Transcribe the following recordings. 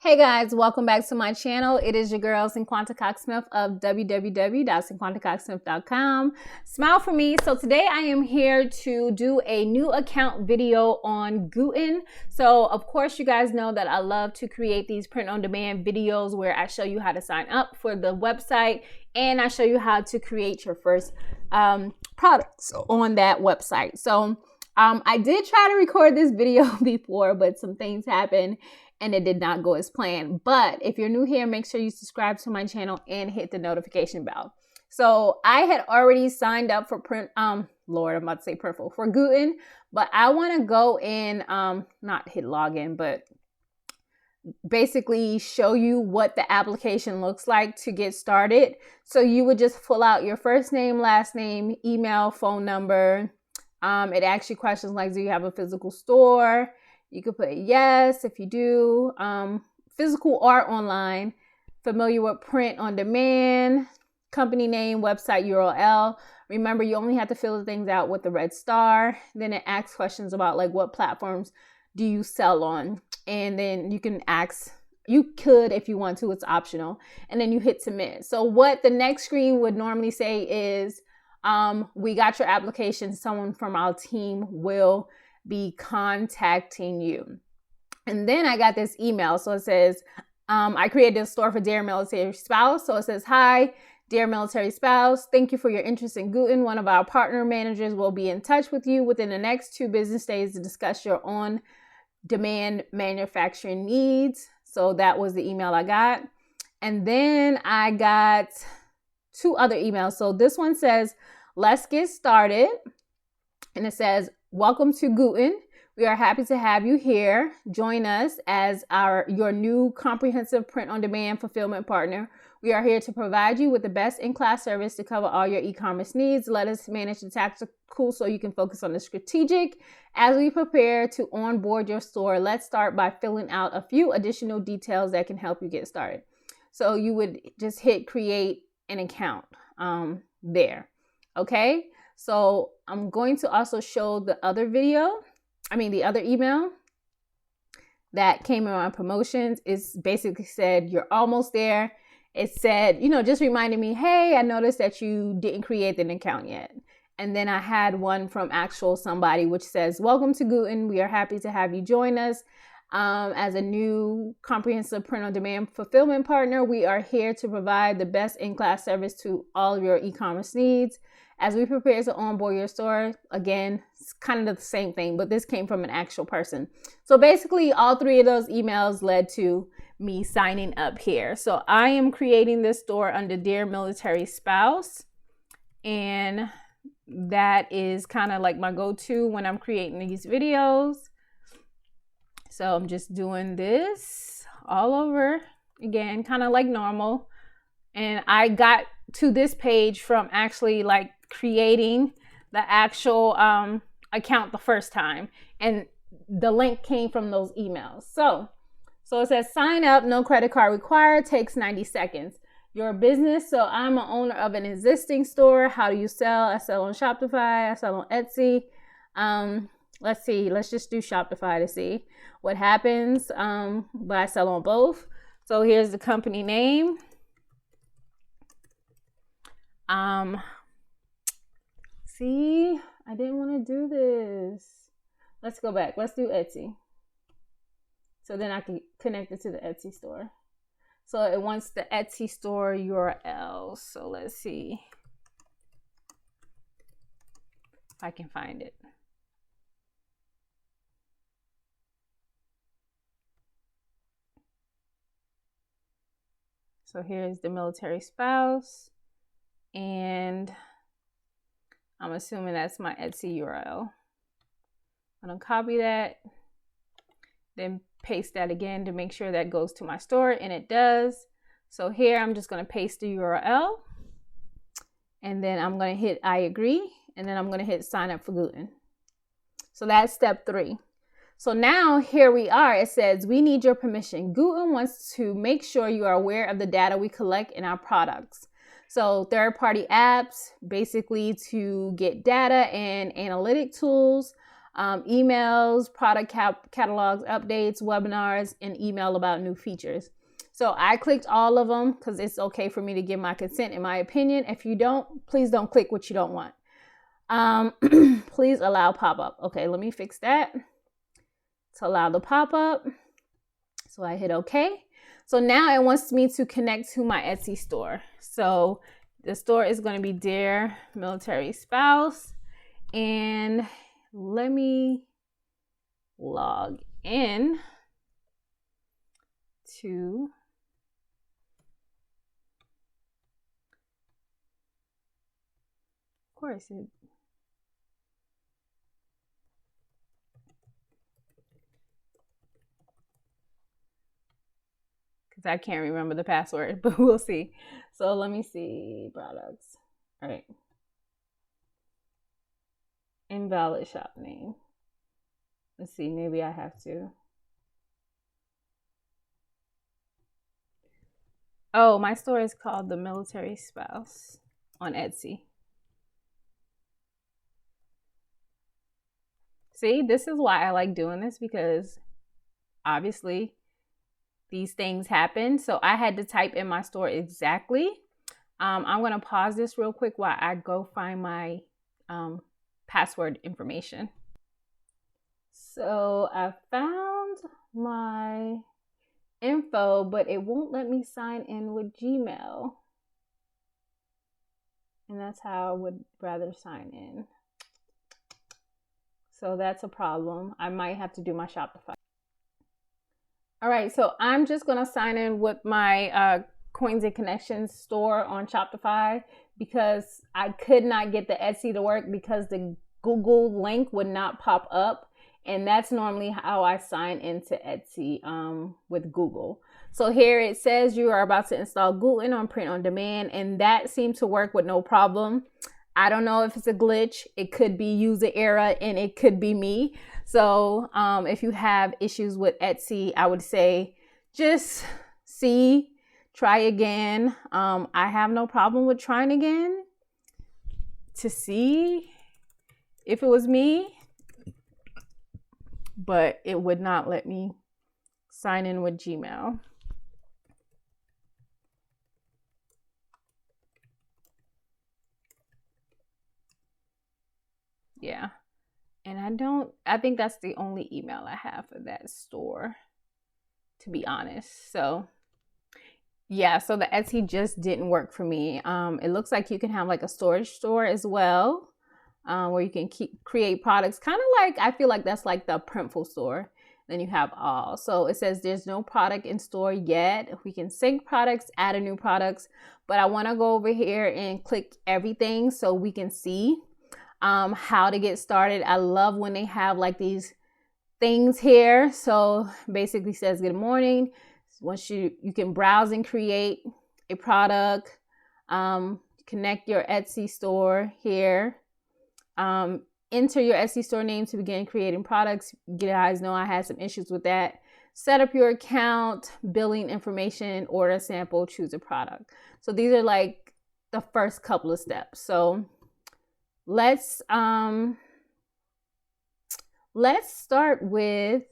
Hey guys, welcome back to my channel. It is your girl Cinquanta Cox-Smith of www.cinquantacoxsmith.com. Smile for me. So today I am here to do a new account video on Gooten. So of course you guys know that I love to create these print-on-demand videos where I show you how to sign up for the website and I show you how to create your first products on that website. So I did try to record this video before, but some things happened and it did not go as planned. But if you're new here, make sure you subscribe to my channel and hit the notification bell. So I had already signed up for for Gooten, but I want to go in, not hit login, but basically show you what the application looks like to get started. So you would just fill out your first name, last name, email, phone number. It asks you questions like, do you have a physical store? You could put yes if you do, physical or online, familiar with print on demand, company name, website URL. Remember, you only have to fill the things out with the red star. Then it asks questions about like what platforms do you sell on? And then you can ask, you could if you want to, it's optional. And then you hit submit. So what the next screen would normally say is, we got your application. Someone from our team will be contacting you. And then I got this email. So it says, I created a store for Dear Military Spouse. So it says, hi, Dear Military Spouse. Thank you for your interest in Gooten. One of our partner managers will be in touch with you within the next 2 business days to discuss your on-demand manufacturing needs. So that was the email I got. And then I got 2 other emails. So this one says, let's get started. And it says, welcome to Gooten. We are happy to have you here. Join us as your new comprehensive print-on-demand fulfillment partner. We are here to provide you with the best in-class service to cover all your e-commerce needs. Let us manage the tactical so you can focus on the strategic. As we prepare to onboard your store, let's start by filling out a few additional details that can help you get started. So you would just hit create an account there. Okay. So I'm going to also show the other the other email that came in my promotions. It's basically said, you're almost there. It said, just reminding me, hey, I noticed that you didn't create an account yet. And then I had one from actual somebody, which says, welcome to Gooten. We are happy to have you join us. As a new comprehensive print-on-demand fulfillment partner, we are here to provide the best in-class service to all of your e-commerce needs. As we prepare to onboard your store, again, it's kind of the same thing, but this came from an actual person. So basically, all 3 of those emails led to me signing up here. So I am creating this store under Dear Military Spouse, and that is kind of like my go-to when I'm creating these videos. So I'm just doing this all over again, kind of like normal. And I got to this page from actually like creating the actual account the first time. And the link came from those emails. So it says sign up, no credit card required, takes 90 seconds. Your business. So I'm an owner of an existing store. How do you sell? I sell on Shopify. I sell on Etsy. Let's see. Let's just do Shopify to see what happens. But I sell on both. So here's the company name. See, I didn't want to do this. Let's go back. Let's do Etsy. So then I can connect it to the Etsy store. So it wants the Etsy store URL. So let's see if I can find it. So here's the military spouse, and I'm assuming that's my Etsy URL. I'm gonna copy that, then paste that again to make sure that goes to my store, and it does. So here I'm just gonna paste the URL, and then I'm gonna hit I agree, and then I'm gonna hit sign up for Gooten. So that's step 3. So now here we are. It says, we need your permission. Gooten wants to make sure you are aware of the data we collect in our products. So third-party apps, basically to get data and analytic tools. emails, product catalogs, updates, webinars, and email about new features. So I clicked all of them because it's okay for me to give my consent, in my opinion. If you don't, please don't click what you don't want. Please allow pop-up. Okay, let me fix that to allow the pop-up. So I hit OK. So now it wants me to connect to my Etsy store. So the store is going to be Dear Military Spouse. And let me log in to course it because I can't remember the password, but we'll see. So let me see products. All right. Invalid shop name. Let's see, maybe I have to. Oh, my store is called The Military Spouse on Etsy. See, this is why I like doing this, because obviously these things happen. So I had to type in my store exactly. I'm going to pause this real quick while I go find my password information. So I found my info, but it won't let me sign in with Gmail. And that's how I would rather sign in. So that's a problem. I might have to do my Shopify. All right, so I'm just gonna sign in with my Coins and Connections store on Shopify, because I could not get the Etsy to work because the Google link would not pop up. And that's normally how I sign into Etsy with Google. So here it says you are about to install Gooten on print on demand, and that seemed to work with no problem. I don't know if it's a glitch. It could be user error, and it could be me. So if you have issues with Etsy, I would say just try again. I have no problem with trying again to see if it was me, but it would not let me sign in with Gmail. Yeah. And I think that's the only email I have for that store, to be honest. So yeah, so the Etsy just didn't work for me. It looks like you can have like a storage store as well, where you can create products, kind of like, I feel like that's like the Printful store. Then you have all. So it says there's no product in store yet. We can sync products, add a new products, but I want to go over here and click everything so we can see how to get started. I love when they have like these things here. So basically says good morning. Once you can browse and create a product, connect your Etsy store here, enter your Etsy store name to begin creating products. You guys know I had some issues with that. Set up your account, billing information, order a sample, choose a product. So these are like the first couple of steps. So let's start with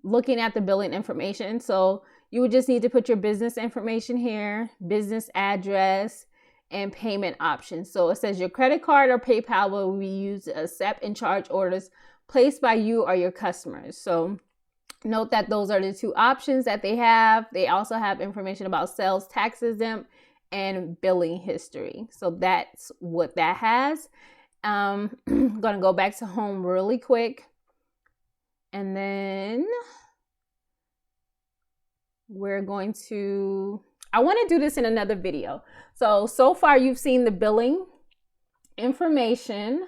looking at the billing information. So you would just need to put your business information here, business address, and payment options. So it says your credit card or PayPal will be used to accept and charge orders placed by you or your customers. So note that those are the two options that they have. They also have information about sales tax exempt and billing history. So that's what that has. I'm going to go back to home really quick. And then we're going to, I want to do this in another video. So far you've seen the billing information.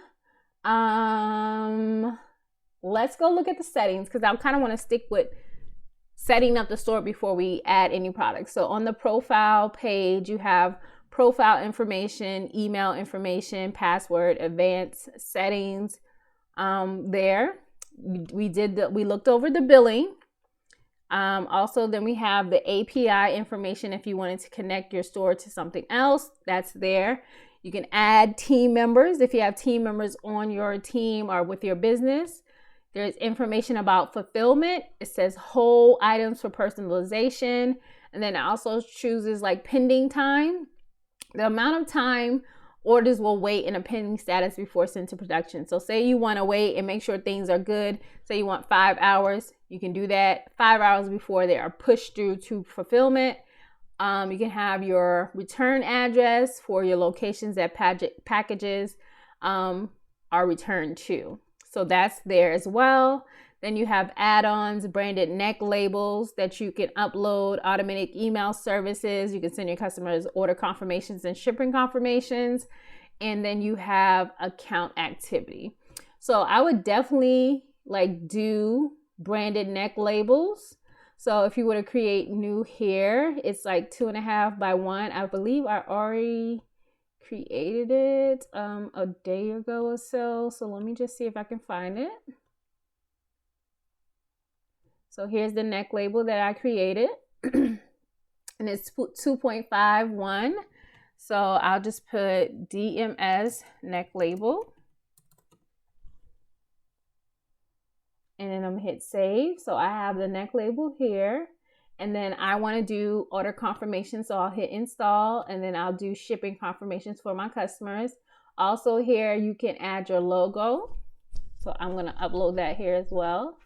Let's go look at the settings, because I kind of want to stick with setting up the store before we add any products. So on the profile page, you have profile information, email information, password, advanced settings. There we looked over the billing. Also, then we have the API information. If you wanted to connect your store to something else, that's there. You can add team members if you have team members on your team or with your business. There's information about fulfillment. It says whole items for personalization. And then it also chooses like pending time, the amount of time orders will wait in a pending status before sent to production. So say you want to wait and make sure things are good. Say you want 5 hours, you can do that 5 hours before they are pushed through to fulfillment. You can have your return address for your locations that packages are returned to. So that's there as well. Then you have add-ons, branded neck labels that you can upload, automatic email services. You can send your customers order confirmations and shipping confirmations. And then you have account activity. So I would definitely like do branded neck labels. So if you were to create new here, it's like 2.5 by 1. I believe I already created it a day ago or so. So let me just see if I can find it. So here's the neck label that I created, and it's 2.51. So I'll just put DMS neck label, and then I'm gonna hit save. So I have the neck label here, and then I want to do order confirmation. So I'll hit install, and then I'll do shipping confirmations for my customers. Also here, you can add your logo. So I'm gonna upload that here as well.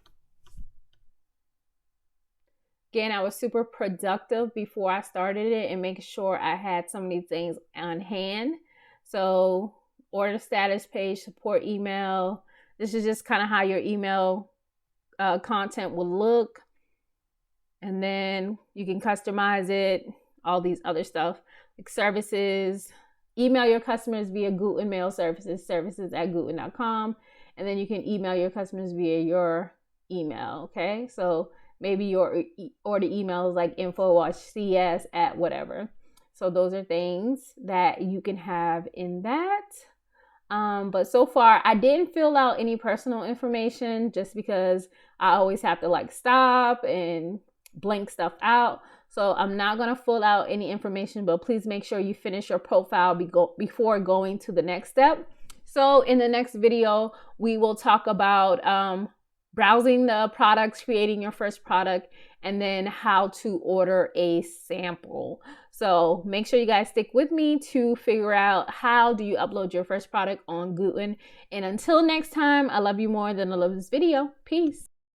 Again, I was super productive before I started it and making sure I had some of these things on hand. So order status page, support email. This is just kind of how your email content will look. And then you can customize it, all these other stuff like services. Email your customers via Gooten mail services, services@gooten.com. And then you can email your customers via your email, okay? So maybe your order email is like info.cs at whatever. So those are things that you can have in that. But so far I didn't fill out any personal information just because I always have to like stop and blank stuff out. So I'm not going to fill out any information, but please make sure you finish your profile before going to the next step. So in the next video, we will talk about browsing the products, creating your first product, and then how to order a sample. So make sure you guys stick with me to figure out how do you upload your first product on Gooten. And until next time, I love you more than I love this video. Peace.